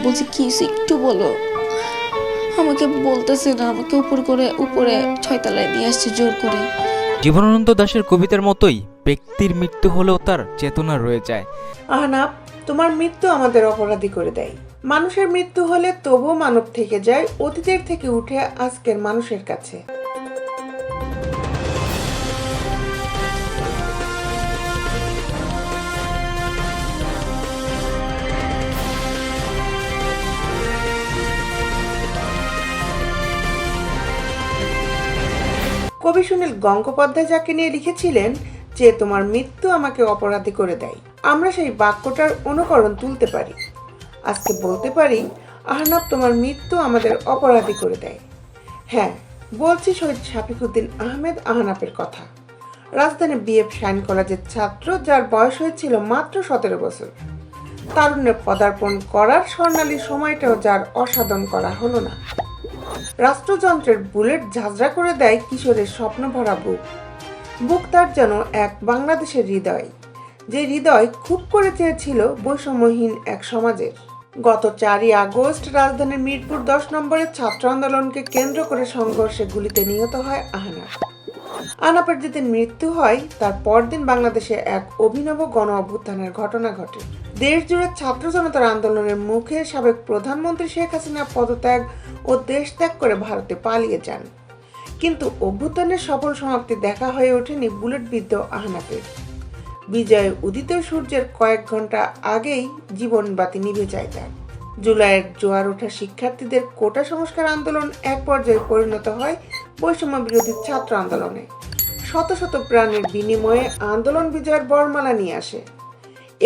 বলছি কি হয়েছে একটু বলো। আমাকে বলতেছে না, আমাকে উপরে 6 তলায় নিয়ে আসছে জোর করে। জীবনানন্দ দাশের কবিতার মতোই ব্যক্তির মৃত্যু হলেও তার চেতনা রয়ে যায়। আহনাফ, তোমার মৃত্যু আমাদের অপরাধী করে দেয়। মানুষের মৃত্যু হলে তবুও মানব থেকে যায় অতীতের থেকে উঠে আজকের মানুষের কাছে। কবি সুনীল গঙ্গোপাধ্যায় যাকে নিয়ে লিখেছিলেন যে তোমার মৃত্যু আমাকে অপরাধী করে দেয়, আমরা সেই বাক্যটার অনুকরণ তুলতে পারি। আজকে বলতে পারি, আহনাফ, তোমার মৃত্যু আমাদের অপরাধী করে দেয়। হ্যাঁ, বলছি শহীদ শাফিকুদ্দিন আহমেদ আহনাফের কথা। রাজধানী বিএফ সাইন কলেজের ছাত্র, যার বয়স হয়েছিল মাত্র 17 বছর। তারুণ্যে পদার্পণ করার স্বর্ণালী সময়টাও যার অসাধন করা হলো না। রাষ্ট্রযন্ত্রের বুলেট ঝাঁঝরা করে দেয় কিশোরের স্বপ্ন ভরা বুক তার যেন এক বাংলাদেশের হৃদয়, যে হৃদয় খুব করে চেয়েছিল বৈষম্যহীন এক সমাজের। গত 4ই আগস্ট রাজধানীর মিরপুর 10 নম্বরের ছাত্র আন্দোলনকে কেন্দ্র করে সংঘর্ষে গুলিতে নিহত হয় আহনাফ। আহনাফের যেদিন মৃত্যু হয় তার পরদিন বাংলাদেশে এক অভিনব গণ অভ্যুত্থানের ঘটনা ঘটে। দেশ জুড়ে ছাত্র জনতার আন্দোলনের মুখে সাবেক প্রধানমন্ত্রী শেখ হাসিনা পদত্যাগ ও দেশ ত্যাগ করে ভারতে পালিয়ে যান। কিন্তু অভ্যুত্থানের সফল সমাপ্তি দেখা হয়ে ওঠেনি বুলেটবিদ্ধ আহনাফের। বিজয়ে উদিত সূর্যের কয়েক ঘন্টা আগেই জীবন বাতি নিভে যায় তার। জুলাইয়ের জোয়ার ওঠা শিক্ষার্থীদের কোটা সংস্কার আন্দোলন এক পর্যায়ে পরিণত হয় বৈষম্য বিরোধী ছাত্র আন্দোলনে। শত শত প্রাণের বিনিময়ে আন্দোলন বিজয়ের বরমালা নিয়ে আসে।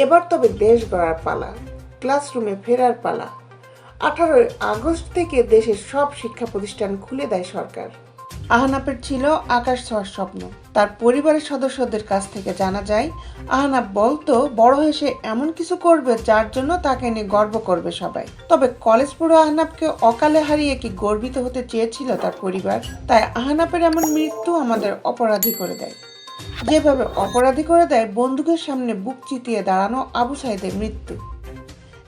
এবার তবে দেশ গড়ার পালা, ক্লাসরুমে ফেরার পালা। 18 আগস্ট থেকে দেশের সব শিক্ষা প্রতিষ্ঠান খুলে দেয় সরকার। আহনাফের ছিল আকাশ ছোঁয়ার স্বপ্ন। তার পরিবারের সদস্যদের কাছ থেকে জানা যায়, আহনাফ বলতো বড় হয়ে সে এমন কিছু করবে যার জন্য তাকে নিয়ে গর্ব করবে সবাই। তবে কলেজ পড়ো আহনাফকে অকালে হারিয়ে কি গর্বিত হতে চেয়েছিল তার পরিবার? তাই আহনাফের এমন মৃত্যু আমাদের অপরাধী করে দেয়, যেভাবে অপরাধী করে দেয় বন্দুকের সামনে বুক চিতিয়ে দাঁড়ানো আবু সাইদের মৃত্যু,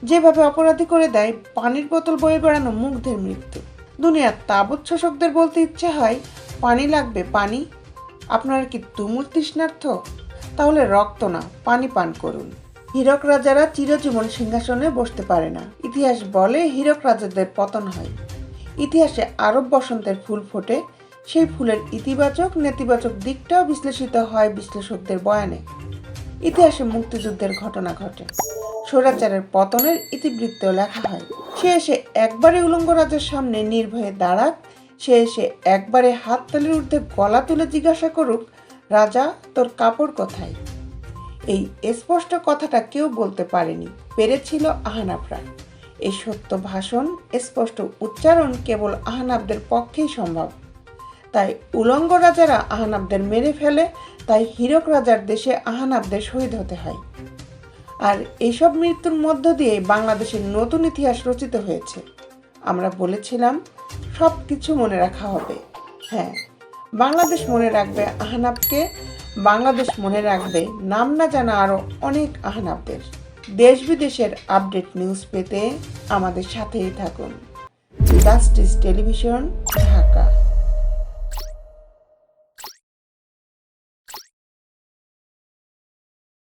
যেভাবে অপরাধী করে দেয় পানির বোতল বয়ে বেড়ানো মুগ্ধের মৃত্যু। দুনিয়ার তাবৎ শোষকদের বলতে ইচ্ছে হয়, পানি লাগবে পানি, আপনারা কি তুমুল তৃষ্ণার্থ? তাহলে রক্ত না, পানি পান করুন। হীরক রাজারা চিরজীবন সিংহাসনে বসতে পারে না। ইতিহাস বলে হীরক রাজাদের পতন হয়। ইতিহাসে আরব বসন্তের ফুল ফোটে, সেই ফুলের ইতিবাচক নেতিবাচক দিকটাও বিশ্লেষিত হয় বিশ্লেষকদের বয়ানে। ইতিহাসে মুক্তিযুদ্ধের ঘটনা ঘটে, স্বৈরাচারের পতনের ইতিবৃত্ত লেখা হয়। সে এসে একবারে উলঙ্গ রাজার সামনে নির্ভয়ে দাঁড়াক, সে এসে একবারে হাততালির ঊর্ধ্বে গলা তুলে জিজ্ঞাসা করুক, রাজা তোর কাপড় কোথায়? এই স্পষ্ট কথাটা কেউ বলতে পারেনি, পেরেছিল আহনাফরা। এই সত্য ভাষণ, স্পষ্ট উচ্চারণ কেবল আহনাফদের পক্ষেই সম্ভব। তাই উলঙ্গ রাজারা আহনাফদের মেরে ফেলে, তাই হীরক রাজার দেশে আহনাফদের শহীদ হতে হয়। আর এইসব মৃত্যুর মধ্য দিয়ে বাংলাদেশের নতুন ইতিহাস রচিত হয়েছে। আমরা বলেছিলাম সব কিছু মনে রাখা হবে। হ্যাঁ, বাংলাদেশ মনে রাখবে আহনাফকে, বাংলাদেশ মনে রাখবে নাম না জানা আরও অনেক আহনাফদের। দেশ বিদেশের আপডেট নিউজ পেতে আমাদের সাথেই থাকুন। Justice television, Dhaka.